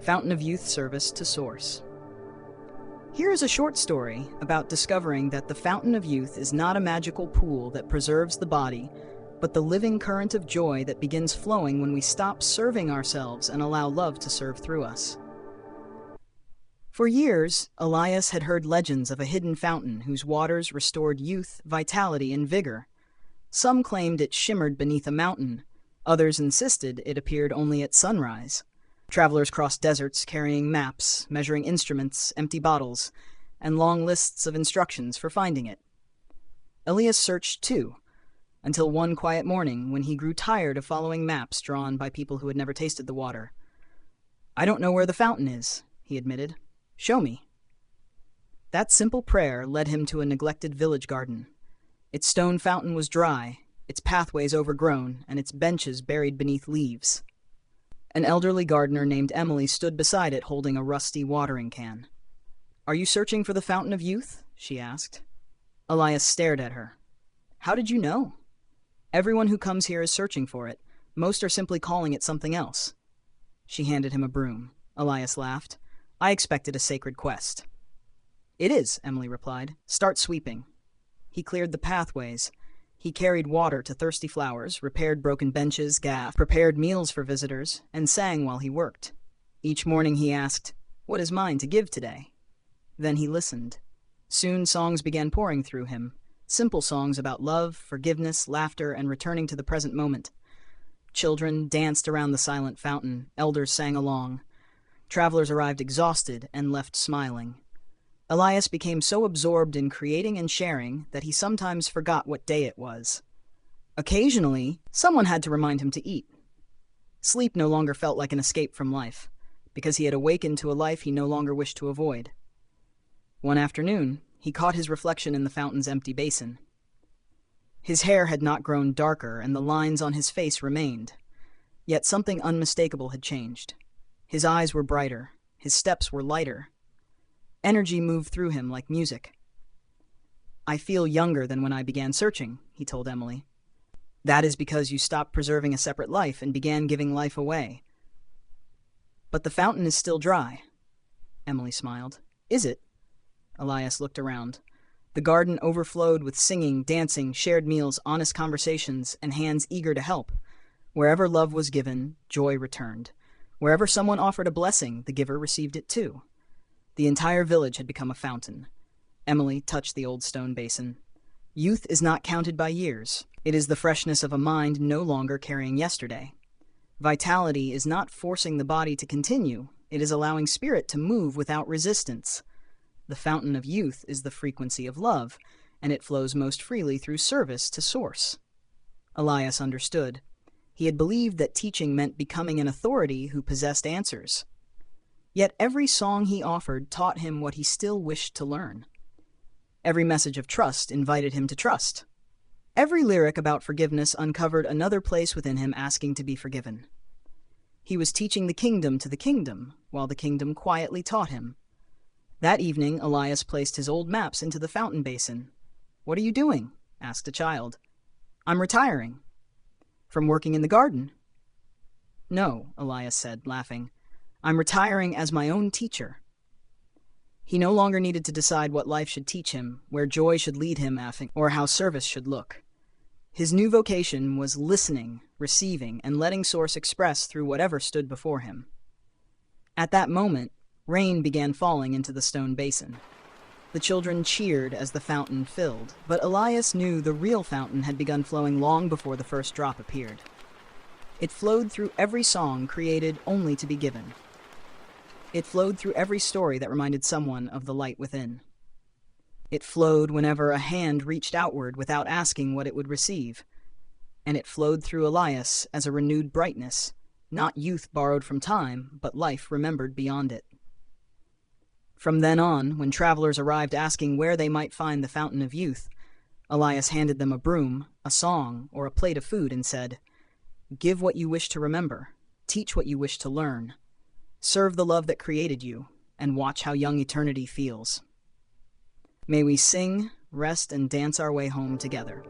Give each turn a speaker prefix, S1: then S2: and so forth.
S1: Fountain of Youth Service to Source. Here is a short story about discovering that the Fountain of Youth is not a magical pool that preserves the body, but the living current of joy that begins flowing when we stop serving ourselves and allow love to serve through us. For years, Elias had heard legends of a hidden fountain whose waters restored youth, vitality, and vigor. Some claimed it shimmered beneath a mountain. Others insisted it appeared only at sunrise. Travelers crossed deserts carrying maps, measuring instruments, empty bottles, and long lists of instructions for finding it. Elias searched too, until one quiet morning when he grew tired of following maps drawn by people who had never tasted the water. "I don't know where the fountain is," he admitted. "Show me." That simple prayer led him to a neglected village garden. Its stone fountain was dry, its pathways overgrown, and its benches buried beneath leaves. An elderly gardener named Emily stood beside it holding a rusty watering can. "Are you searching for the Fountain of Youth?" she asked. Elias stared at her. "How did you know?" "Everyone who comes here is searching for it. Most are simply calling it something else." She handed him a broom. Elias laughed. "I expected a sacred quest." "It is," Emily replied. "Start sweeping." He cleared the pathways. He carried water to thirsty flowers, repaired broken benches, prepared meals for visitors, and sang while he worked. Each morning he asked, "What is mine to give today?" Then he listened. Soon songs began pouring through him, simple songs about love, forgiveness, laughter, and returning to the present moment. Children danced around the silent fountain, elders sang along. Travelers arrived exhausted and left smiling. Elias became so absorbed in creating and sharing that he sometimes forgot what day it was. Occasionally, someone had to remind him to eat. Sleep no longer felt like an escape from life, because he had awakened to a life he no longer wished to avoid. One afternoon, he caught his reflection in the fountain's empty basin. His hair had not grown darker, and the lines on his face remained. Yet something unmistakable had changed. His eyes were brighter, his steps were lighter. Energy moved through him like music. "I feel younger than when I began searching," he told Emily. "That is because you stopped preserving a separate life and began giving life away." "But the fountain is still dry." Emily smiled. "Is it?" Elias looked around. The garden overflowed with singing, dancing, shared meals, honest conversations, and hands eager to help. Wherever love was given, joy returned. Wherever someone offered a blessing, the giver received it too. The entire village had become a fountain. Emily touched the old stone basin. Youth is not counted by years. It is the freshness of a mind no longer carrying yesterday. Vitality is not forcing the body to continue. It is allowing spirit to move without resistance. The fountain of youth is the frequency of love, and it flows most freely through service to source. Elias understood. He had believed that teaching meant becoming an authority who possessed answers. Yet every song he offered taught him what he still wished to learn. Every message of trust invited him to trust. Every lyric about forgiveness uncovered another place within him asking to be forgiven. He was teaching the kingdom to the kingdom, while the kingdom quietly taught him. That evening, Elias placed his old maps into the fountain basin. "What are you doing?" asked a child. "I'm retiring." "From working in the garden?" "No," Elias said, laughing. "I'm retiring as my own teacher." He no longer needed to decide what life should teach him, where joy should lead him, or how service should look. His new vocation was listening, receiving, and letting Source express through whatever stood before him. At that moment, rain began falling into the stone basin. The children cheered as the fountain filled, but Elias knew the real fountain had begun flowing long before the first drop appeared. It flowed through every song created only to be given. It flowed through every story that reminded someone of the light within. It flowed whenever a hand reached outward without asking what it would receive. And it flowed through Elias as a renewed brightness, not youth borrowed from time, but life remembered beyond it. From then on, when travelers arrived asking where they might find the Fountain of Youth, Elias handed them a broom, a song, or a plate of food and said, "Give what you wish to remember, teach what you wish to learn. Serve the love that created you, and watch how young eternity feels." May we sing, rest, and dance our way home together.